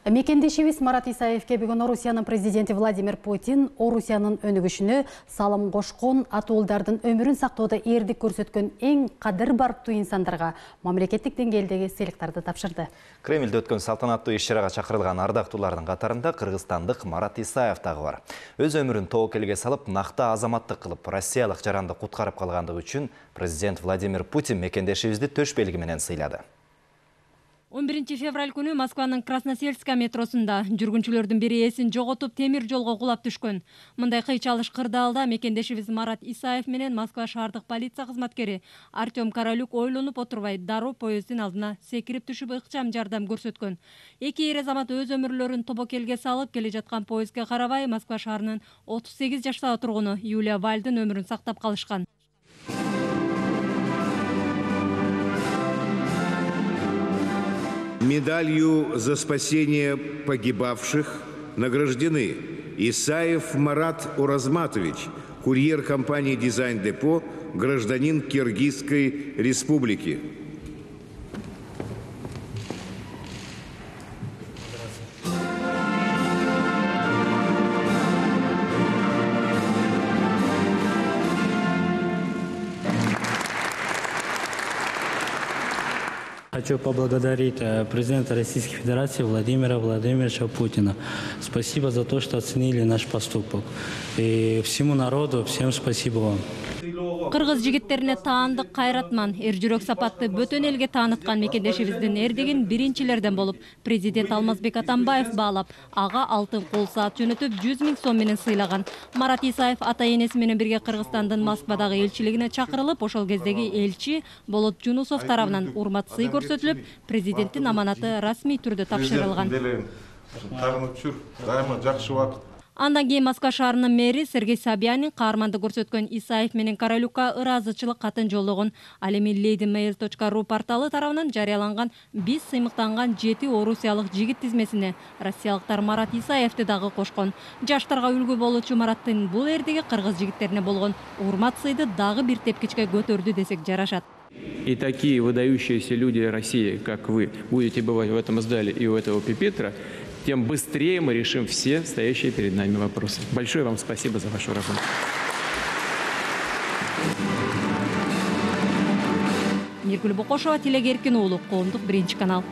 Мекендешибиз Марат Исаевке бүгүн Орусиянын президенти Владимир Путин Орусиянын өнүгүшүнө салым кошкон, атуулдардын өмүрүн сактоодо эрдик көрсөткөн эң кадыр барктуу инсандарга мамлекеттик деңгээлдеги сыйлыктарды тапшырды. Кремльде өткөн салтанаттуу иш-чарага чакырылган ардактуулардын катарында кыргызстандык Марат Исаев дагы бар. Өз өмүрүн тобокелге салып, накта азаматтык кылып, россиялык жаранды куткарып калгандыгы үчүн президент Владимир Путин мекендешибизди төш белги менен сыйлады. 11 февраль күнү Москванын Красносельская метросунда жүргүнчүлөрдүн бири эсин жоготуп темир жолго кулап түшкөн. Мындай кыйчалыш кырдаалда мекендешибиз Марат Исаев менен Москва шаардык полиция кызматкери Артем Королюк ойлонуп отурбай дароо поезддин алдына секирип түшүп ыкчам жардам көрсөткөн. Эки эр азамат өз өмүрлөрүн тобокелге салып келе жаткан поездге карабай Москва шаарынын 38 жаштагы тургуну Юлия Вальдын өмүрүн сактап калышкан. Медалью за спасение погибавших награждены Исаев Марат Уразматович, курьер компании «Дизайн Депо», гражданин Киргизской республики. Хочу поблагодарить президента Российской Федерации Владимира Владимировича Путина. Спасибо за то, что оценили наш поступок. И всему народу, всем спасибо вам. Кыргыз жигиттерине таандык кайратман, эр жүрөк сапатты бөтөн элге тааныткан мекендешибиздин эрдигин биринчилерден болуп, президент Алмазбек Атамбаев баалап, ага алтын кол саат жөнөтүп 100 000 сом менен сыйлаган. Марат Исаев ата-энеси менен бирге Кыргызстандын Москвадагы элчилигине чакырылып, ошол кездеги элчи Болот Жунусов тарабынан урмат сый көрсөтүлүп, президенттин аманаты расмий түрдө тапшырылган. Андан кийин Москва шаарынын мэри Сергей Собянин каармандык көрсөткөн Исаев менен Королюкка ыраазычылык катын жолдогон. Ал эми ladymail.ru порталы тарабынан жарыяланган биз сыймыктанган 7 орусиялык жигит тизмесине россиялыктар Марат Исаевди дагы кошкон. Жаштарга үлгү болуучу Мараттын бул эрдиги кыргыз жигиттерине болгон урмат сыйды дагы бир тепкичке көтөрдү десек жарашат. И такие выдающиеся люди России, как вы, будете бывать в этом зале и у этого пюпитра, тем быстрее мы решим все стоящие перед нами вопросы. Большое вам спасибо за вашу работу. Миргүл Бокошова, Телегеркин уулу, Коомдук 1 канал.